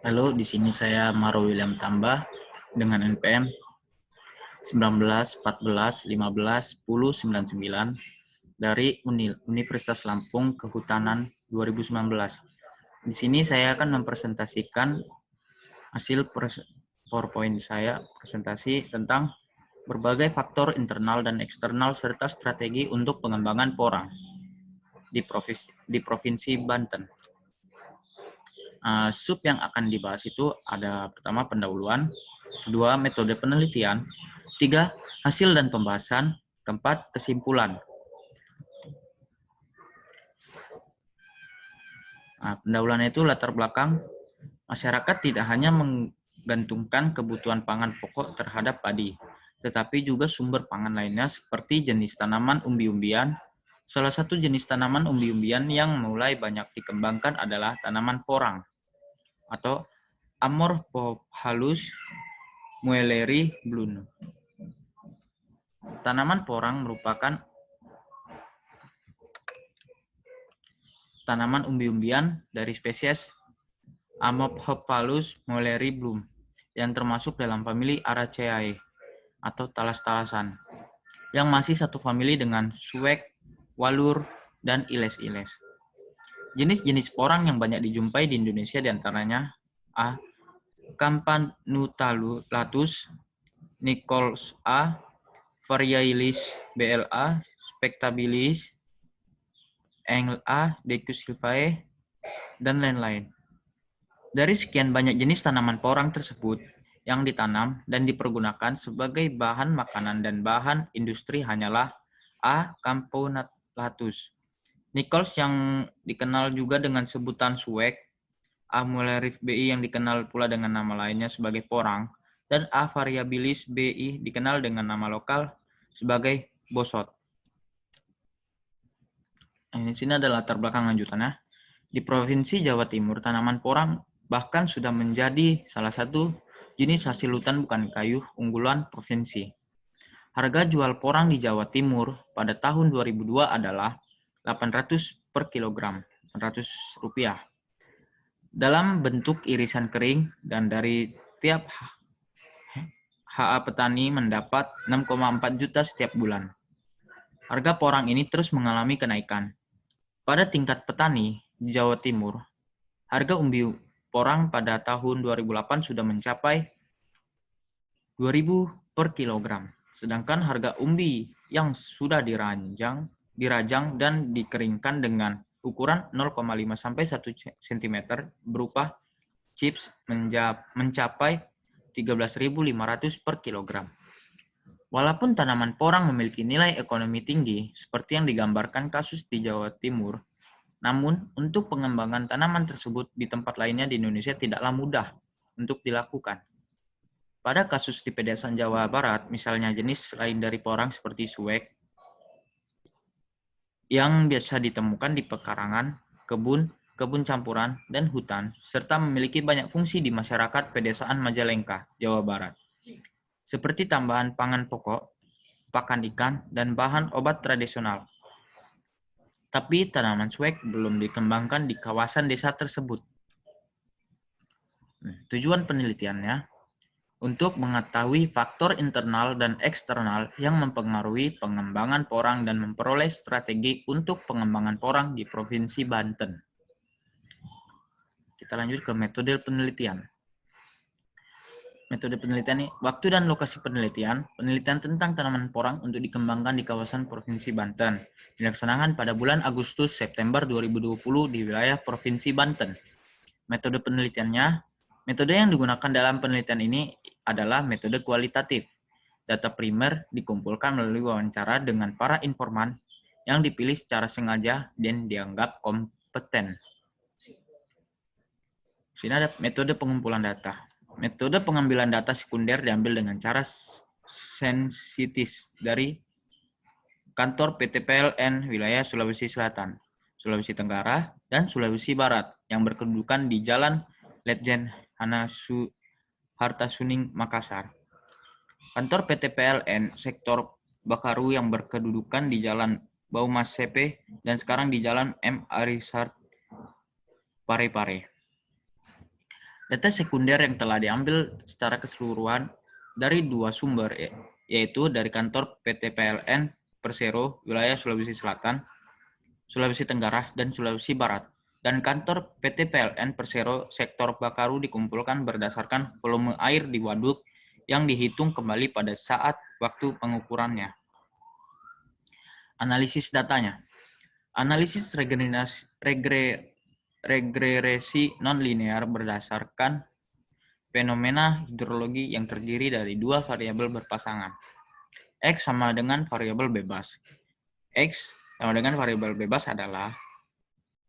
Halo, di sini saya Maro William Tambah dengan NPM 19 14 15 10 99 dari Universitas Lampung Kehutanan 2019. Di sini saya akan mempresentasikan hasil PowerPoint saya, presentasi tentang berbagai faktor internal dan eksternal serta strategi untuk pengembangan porang di Provinsi Banten. Sub yang akan dibahas itu ada pertama pendahuluan, kedua metode penelitian, tiga hasil dan pembahasan, keempat kesimpulan. Pendahuluan itu latar belakang masyarakat tidak hanya menggantungkan kebutuhan pangan pokok terhadap padi, tetapi juga sumber pangan lainnya seperti jenis tanaman umbi-umbian. Salah satu jenis tanaman umbi-umbian yang mulai banyak dikembangkan adalah tanaman porang atau Amorphohalus muelleri Blum. Tanaman porang merupakan tanaman umbi-umbian dari spesies Amorphohalus muelleri Blum yang termasuk dalam famili Araceae atau talas-talasan, yang masih satu famili dengan suwek, walur, dan iles-iles. Jenis-jenis porang yang banyak dijumpai di Indonesia diantaranya A. Campanulatus, Nichols A., Variabilis BLA, Spectabilis, Engel A., Decus silvae, dan lain-lain. Dari sekian banyak jenis tanaman porang tersebut, yang ditanam dan dipergunakan sebagai bahan makanan dan bahan industri hanyalah A. Campanulatus, Nichols yang dikenal juga dengan sebutan suwek, A. mullerif BI yang dikenal pula dengan nama lainnya sebagai porang, dan A. variabilis BI dikenal dengan nama lokal sebagai bosot. Di sini ada latar belakang lanjutannya. Di Provinsi Jawa Timur, tanaman porang bahkan sudah menjadi salah satu jenis hasil hutan bukan kayu unggulan provinsi. Harga jual porang di Jawa Timur pada tahun 2002 adalah 800 per kilogram, 800 rupiah. Dalam bentuk irisan kering dan dari tiap HA petani mendapat 6,4 juta setiap bulan. Harga porang ini terus mengalami kenaikan. Pada tingkat petani di Jawa Timur, harga umbi porang pada tahun 2008 sudah mencapai 2.000 per kilogram. Sedangkan harga umbi yang sudah dirajang dan dikeringkan dengan ukuran 0,5 sampai 1 cm berupa chips mencapai 13.500 per kilogram. Walaupun tanaman porang memiliki nilai ekonomi tinggi, seperti yang digambarkan kasus di Jawa Timur, namun untuk pengembangan tanaman tersebut di tempat lainnya di Indonesia tidaklah mudah untuk dilakukan. Pada kasus di pedesaan Jawa Barat, misalnya jenis lain dari porang seperti suwek, yang biasa ditemukan di pekarangan, kebun campuran, dan hutan, serta memiliki banyak fungsi di masyarakat pedesaan Majalengka, Jawa Barat, seperti tambahan pangan pokok, pakan ikan, dan bahan obat tradisional. Tapi tanaman suwek belum dikembangkan di kawasan desa tersebut. Tujuan penelitiannya untuk mengetahui faktor internal dan eksternal yang mempengaruhi pengembangan porang dan memperoleh strategi untuk pengembangan porang di Provinsi Banten. Kita lanjut ke metode penelitian. Metode penelitian ini, waktu dan lokasi penelitian tentang tanaman porang untuk dikembangkan di kawasan Provinsi Banten, dilaksanakan pada bulan Agustus-September 2020 di wilayah Provinsi Banten. Metode penelitiannya, metode yang digunakan dalam penelitian ini adalah metode kualitatif. Data primer dikumpulkan melalui wawancara dengan para informan yang dipilih secara sengaja dan dianggap kompeten. Sini ada metode pengumpulan data. Metode pengambilan data sekunder diambil dengan cara sensitis dari kantor PT PLN wilayah Sulawesi Selatan, Sulawesi Tenggara, dan Sulawesi Barat yang berkedudukan di Jalan Letjen Hartasuning, Makassar. Kantor PT PLN sektor Bakaru yang berkedudukan di Jalan Baumas CP dan sekarang di Jalan M. Arisart, Parepare. Data sekunder yang telah diambil secara keseluruhan dari dua sumber, yaitu dari kantor PT PLN Persero wilayah Sulawesi Selatan, Sulawesi Tenggara, dan Sulawesi Barat, dan kantor PT PLN Persero sektor Bakaru dikumpulkan berdasarkan volume air di waduk yang dihitung kembali pada saat waktu pengukurannya. Analisis datanya. Analisis regresi non-linear berdasarkan fenomena hidrologi yang terdiri dari dua variabel berpasangan. X sama dengan variabel bebas. X sama dengan variabel bebas adalah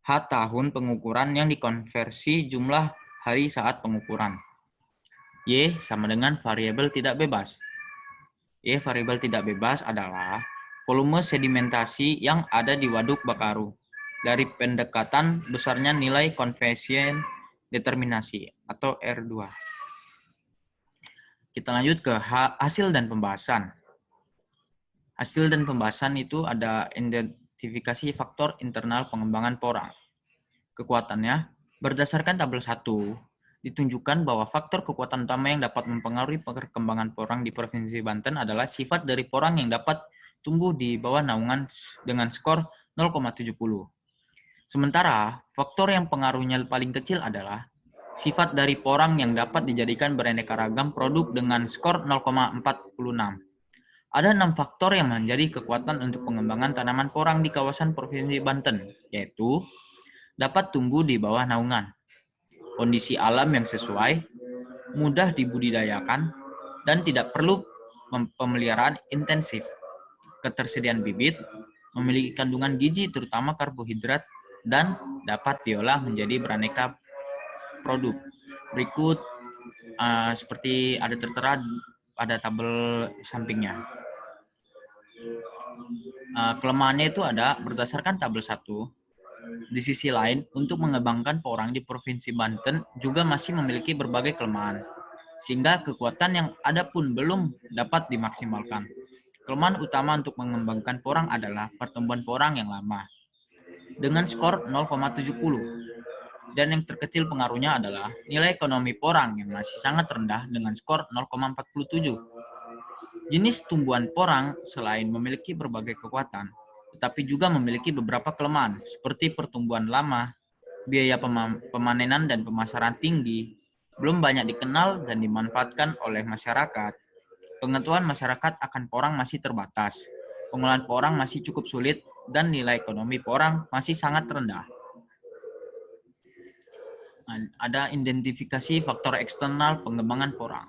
H tahun pengukuran yang dikonversi jumlah hari saat pengukuran. Y sama dengan variabel tidak bebas. Y variabel tidak bebas adalah volume sedimentasi yang ada di Waduk Bakaru dari pendekatan besarnya nilai koefisien determinasi atau R2. Kita lanjut ke hasil dan pembahasan. Hasil dan pembahasan itu ada identifikasi faktor internal pengembangan porang. Kekuatannya, berdasarkan tabel 1, ditunjukkan bahwa faktor kekuatan utama yang dapat mempengaruhi perkembangan porang di Provinsi Banten adalah sifat dari porang yang dapat tumbuh di bawah naungan dengan skor 0,70. Sementara, faktor yang pengaruhnya paling kecil adalah sifat dari porang yang dapat dijadikan beraneka ragam produk dengan skor 0,46. Ada 6 faktor yang menjadi kekuatan untuk pengembangan tanaman porang di kawasan Provinsi Banten, yaitu dapat tumbuh di bawah naungan, kondisi alam yang sesuai, mudah dibudidayakan, dan tidak perlu pemeliharaan intensif, ketersediaan bibit, memiliki kandungan gizi terutama karbohidrat, dan dapat diolah menjadi beraneka produk. Berikut seperti ada tertera pada tabel sampingnya. Kelemahannya itu ada berdasarkan tabel 1. Di sisi lain, untuk mengembangkan porang di Provinsi Banten juga masih memiliki berbagai kelemahan, sehingga kekuatan yang ada pun belum dapat dimaksimalkan. Kelemahan utama untuk mengembangkan porang adalah pertumbuhan porang yang lama, dengan skor 0,70. Dan yang terkecil pengaruhnya adalah nilai ekonomi porang yang masih sangat rendah dengan skor 0,47. Jenis tumbuhan porang selain memiliki berbagai kekuatan, tetapi juga memiliki beberapa kelemahan seperti pertumbuhan lama, biaya pemanenan dan pemasaran tinggi, belum banyak dikenal dan dimanfaatkan oleh masyarakat. Pengetahuan masyarakat akan porang masih terbatas, pengolahan porang masih cukup sulit, dan nilai ekonomi porang masih sangat rendah. Ada identifikasi faktor eksternal pengembangan porang.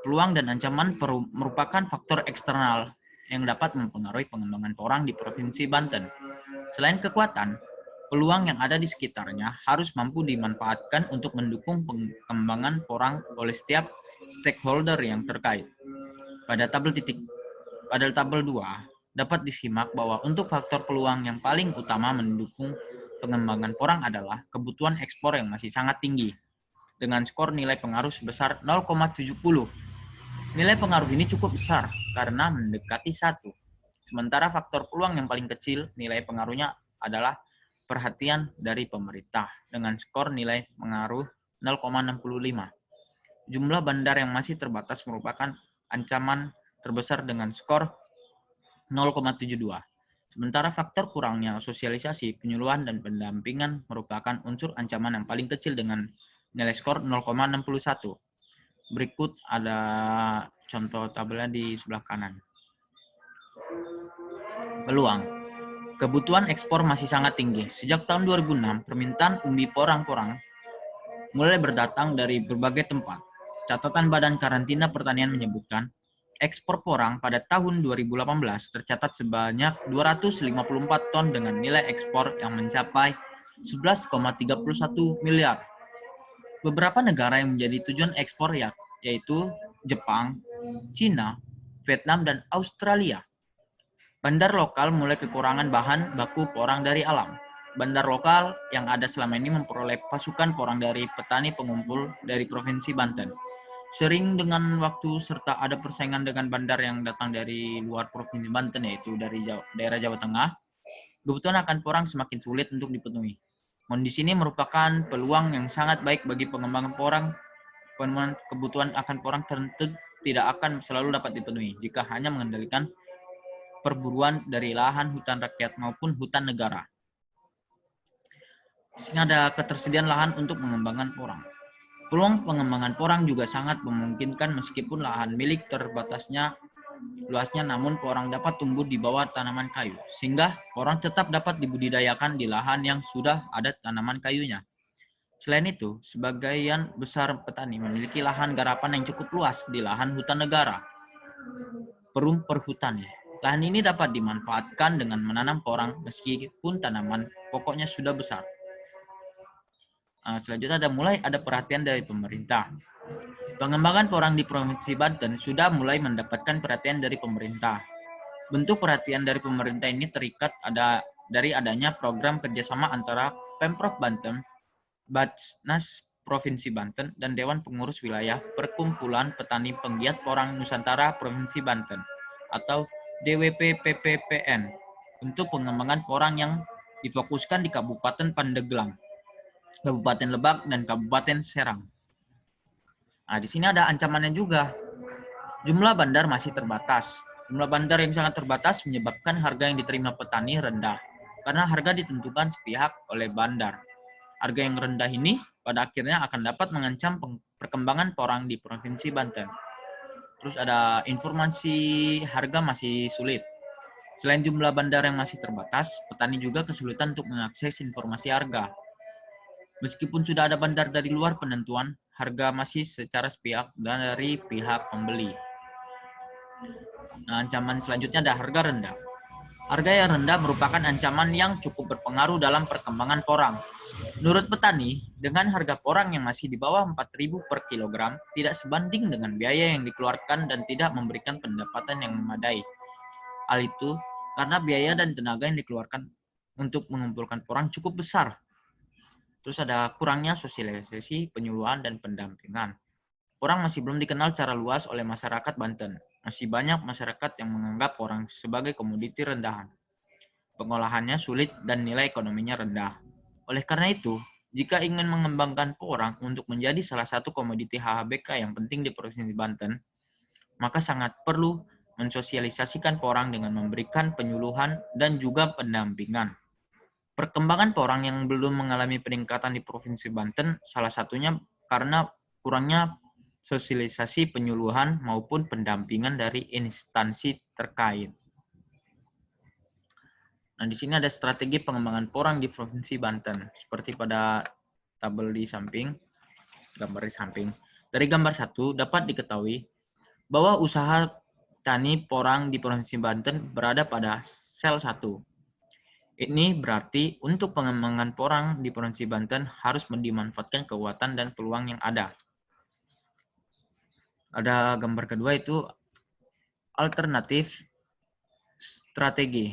Peluang dan ancaman merupakan faktor eksternal yang dapat mempengaruhi pengembangan porang di Provinsi Banten. Selain kekuatan, peluang yang ada di sekitarnya harus mampu dimanfaatkan untuk mendukung pengembangan porang oleh setiap stakeholder yang terkait. Pada tabel 2, dapat disimak bahwa untuk faktor peluang yang paling utama mendukung pengembangan porang adalah kebutuhan ekspor yang masih sangat tinggi, dengan skor nilai pengaruh sebesar 0,70. Nilai pengaruh ini cukup besar karena mendekati 1. Sementara faktor peluang yang paling kecil, nilai pengaruhnya adalah perhatian dari pemerintah dengan skor nilai pengaruh 0,65. Jumlah bandar yang masih terbatas merupakan ancaman terbesar dengan skor 0,72. Sementara faktor kurangnya sosialisasi, penyuluhan, dan pendampingan merupakan unsur ancaman yang paling kecil dengan nilai skor 0,61. Berikut ada contoh tabelnya di sebelah kanan. Peluang. Kebutuhan ekspor masih sangat tinggi. Sejak tahun 2006, permintaan umbi porang-porang mulai berdatang dari berbagai tempat. Catatan Badan Karantina Pertanian menyebutkan, ekspor porang pada tahun 2018 tercatat sebanyak 254 ton dengan nilai ekspor yang mencapai 11,31 miliar. Beberapa negara yang menjadi tujuan ekspor yaitu Jepang, Cina, Vietnam, dan Australia. Bandar lokal mulai kekurangan bahan baku porang dari alam. Bandar lokal yang ada selama ini memperoleh pasukan porang dari petani pengumpul dari Provinsi Banten. Sering dengan waktu serta ada persaingan dengan bandar yang datang dari luar Provinsi Banten, yaitu dari daerah Jawa Tengah, kebutuhan akan porang semakin sulit untuk dipenuhi. Kondisi ini merupakan peluang yang sangat baik bagi pengembangan porang. Pemenuhan kebutuhan akan porang tentu tidak akan selalu dapat dipenuhi jika hanya mengendalikan perburuan dari lahan hutan rakyat maupun hutan negara. Di sini ada ketersediaan lahan untuk mengembangkan porang. Peluang pengembangan porang juga sangat memungkinkan meskipun lahan milik terbatasnya luasnya, namun porang dapat tumbuh di bawah tanaman kayu, sehingga porang tetap dapat dibudidayakan di lahan yang sudah ada tanaman kayunya. Selain itu, sebagian besar petani memiliki lahan garapan yang cukup luas di lahan hutan negara, perhutani. Lahan ini dapat dimanfaatkan dengan menanam porang meskipun tanaman pokoknya sudah besar. Selanjutnya ada perhatian dari pemerintah. Pengembangan porang di Provinsi Banten sudah mulai mendapatkan perhatian dari pemerintah. Bentuk perhatian dari pemerintah ini terikat dari adanya program kerjasama antara Pemprov Banten, Basnas Provinsi Banten, dan Dewan Pengurus Wilayah Perkumpulan Petani Penggiat Porang Nusantara Provinsi Banten atau DWP-PPPN untuk pengembangan porang yang difokuskan di Kabupaten Pandeglang, Kabupaten Lebak, dan Kabupaten Serang. Nah, di sini ada ancamannya juga. Jumlah bandar masih terbatas. Jumlah bandar yang sangat terbatas menyebabkan harga yang diterima petani rendah, karena harga ditentukan sepihak oleh bandar. Harga yang rendah ini pada akhirnya akan dapat mengancam perkembangan porang di Provinsi Banten. Terus ada informasi harga masih sulit. Selain jumlah bandar yang masih terbatas, petani juga kesulitan untuk mengakses informasi harga. Meskipun sudah ada bandar dari luar penentuan, harga masih secara sepihak dari pihak pembeli. Nah, ancaman selanjutnya ada harga rendah. Harga yang rendah merupakan ancaman yang cukup berpengaruh dalam perkembangan porang. Menurut petani, dengan harga porang yang masih di bawah 4.000 per kilogram, tidak sebanding dengan biaya yang dikeluarkan dan tidak memberikan pendapatan yang memadai. Hal itu karena biaya dan tenaga yang dikeluarkan untuk mengumpulkan porang cukup besar. Terus ada kurangnya sosialisasi, penyuluhan, dan pendampingan. Porang masih belum dikenal secara luas oleh masyarakat Banten. Masih banyak masyarakat yang menganggap porang sebagai komoditi rendahan. Pengolahannya sulit dan nilai ekonominya rendah. Oleh karena itu, jika ingin mengembangkan porang untuk menjadi salah satu komoditi HHBK yang penting di Provinsi Banten, maka sangat perlu mensosialisasikan porang dengan memberikan penyuluhan dan juga pendampingan. Perkembangan porang yang belum mengalami peningkatan di Provinsi Banten salah satunya karena kurangnya sosialisasi, penyuluhan maupun pendampingan dari instansi terkait. Nah, di sini ada strategi pengembangan porang di Provinsi Banten. Seperti pada tabel di samping, gambar di samping. Dari gambar 1 dapat diketahui bahwa usaha tani porang di Provinsi Banten berada pada sel 1. Ini berarti untuk pengembangan porang di Provinsi Banten harus dimanfaatkan kekuatan dan peluang yang ada. Ada gambar kedua itu alternatif strategi.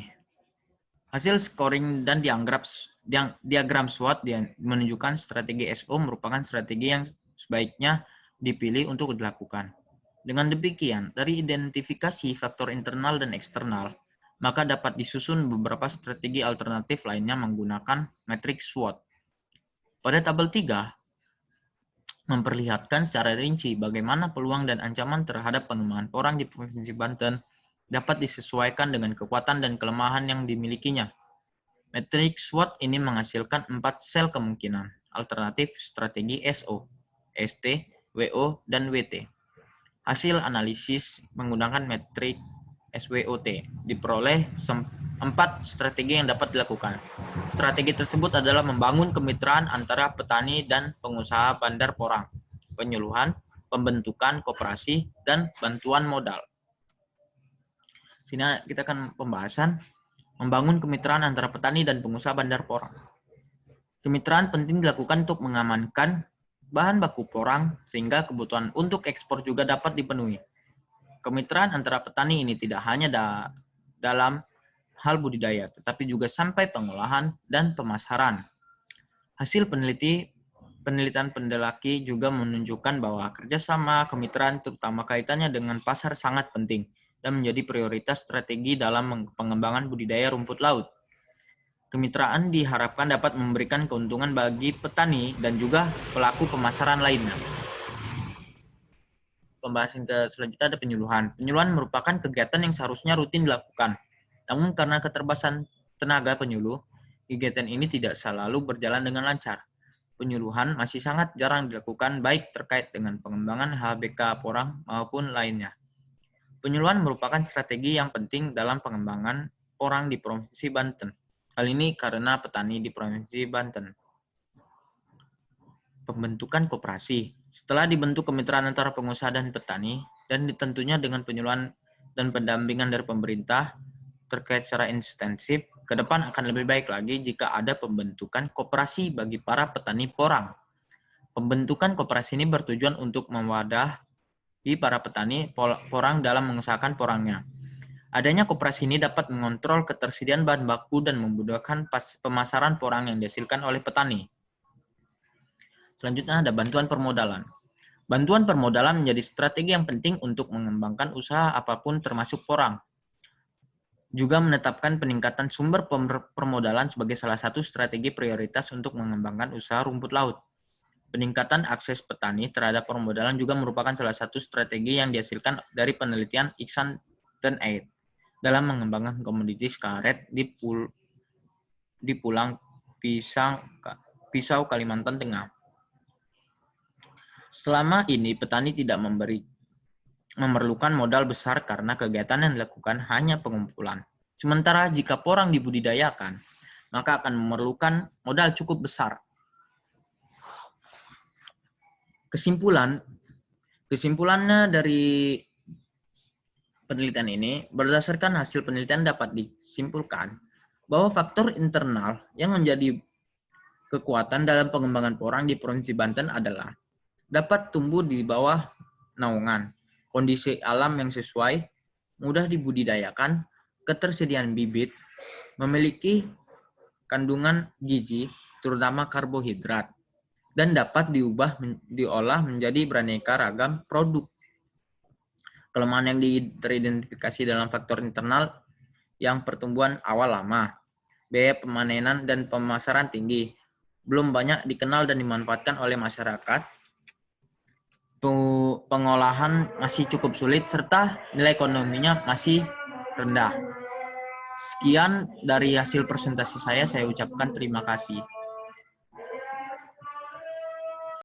Hasil scoring dan diagram SWOT menunjukkan strategi SO merupakan strategi yang sebaiknya dipilih untuk dilakukan. Dengan demikian, dari identifikasi faktor internal dan eksternal, maka dapat disusun beberapa strategi alternatif lainnya menggunakan matriks SWOT. Pada tabel 3, memperlihatkan secara rinci bagaimana peluang dan ancaman terhadap pengembangan porang di Provinsi Banten dapat disesuaikan dengan kekuatan dan kelemahan yang dimilikinya. Matriks SWOT ini menghasilkan 4 sel kemungkinan, alternatif strategi SO, ST, WO, dan WT. Hasil analisis menggunakan metrik SWOT diperoleh 4 strategi yang dapat dilakukan. Strategi tersebut adalah membangun kemitraan antara petani dan pengusaha bandar porang, penyuluhan, pembentukan koperasi, dan bantuan modal. Sini kita akan pembahasan membangun kemitraan antara petani dan pengusaha bandar porang. Kemitraan penting dilakukan untuk mengamankan bahan baku porang sehingga kebutuhan untuk ekspor juga dapat dipenuhi. Kemitraan antara petani ini tidak hanya dalam hal budidaya, tetapi juga sampai pengolahan dan pemasaran. Hasil penelitian pendelaki juga menunjukkan bahwa kerjasama kemitraan terutama kaitannya dengan pasar sangat penting dan menjadi prioritas strategi dalam pengembangan budidaya rumput laut. Kemitraan diharapkan dapat memberikan keuntungan bagi petani dan juga pelaku pemasaran lainnya. Pembahasan selanjutnya ada penyuluhan. Penyuluhan merupakan kegiatan yang seharusnya rutin dilakukan. Namun karena keterbatasan tenaga penyuluh, kegiatan ini tidak selalu berjalan dengan lancar. Penyuluhan masih sangat jarang dilakukan baik terkait dengan pengembangan HBK Porang maupun lainnya. Penyuluhan merupakan strategi yang penting dalam pengembangan porang di Provinsi Banten. Hal ini karena petani di Provinsi Banten. Pembentukan koperasi. Setelah dibentuk kemitraan antara pengusaha dan petani, dan tentunya dengan penyuluhan dan pendampingan dari pemerintah terkait secara intensif, ke depan akan lebih baik lagi jika ada pembentukan koperasi bagi para petani porang. Pembentukan koperasi ini bertujuan untuk mewadahi para petani porang dalam mengusahakan porangnya. Adanya koperasi ini dapat mengontrol ketersediaan bahan baku dan memudahkan pemasaran porang yang dihasilkan oleh petani. Selanjutnya ada bantuan permodalan. Bantuan permodalan menjadi strategi yang penting untuk mengembangkan usaha apapun termasuk porang. Juga menetapkan peningkatan sumber permodalan sebagai salah satu strategi prioritas untuk mengembangkan usaha rumput laut. Peningkatan akses petani terhadap permodalan juga merupakan salah satu strategi yang dihasilkan dari penelitian Iksan dan Aid dalam mengembangkan komoditas karet di Pulang Pisau, Kalimantan Tengah. Selama ini petani tidak memerlukan modal besar karena kegiatan yang dilakukan hanya pengumpulan. Sementara jika porang dibudidayakan, maka akan memerlukan modal cukup besar. Kesimpulannya dari penelitian ini, berdasarkan hasil penelitian dapat disimpulkan bahwa faktor internal yang menjadi kekuatan dalam pengembangan porang di Provinsi Banten adalah dapat tumbuh di bawah naungan, kondisi alam yang sesuai, mudah dibudidayakan, ketersediaan bibit, memiliki kandungan gizi, terutama karbohidrat, dan dapat diolah menjadi beraneka ragam produk. Kelemahan yang teridentifikasi dalam faktor internal yang pertumbuhan awal lama, biaya pemanenan dan pemasaran tinggi, belum banyak dikenal dan dimanfaatkan oleh masyarakat, pengolahan masih cukup sulit, serta nilai ekonominya masih rendah. Sekian dari hasil presentasi saya ucapkan terima kasih.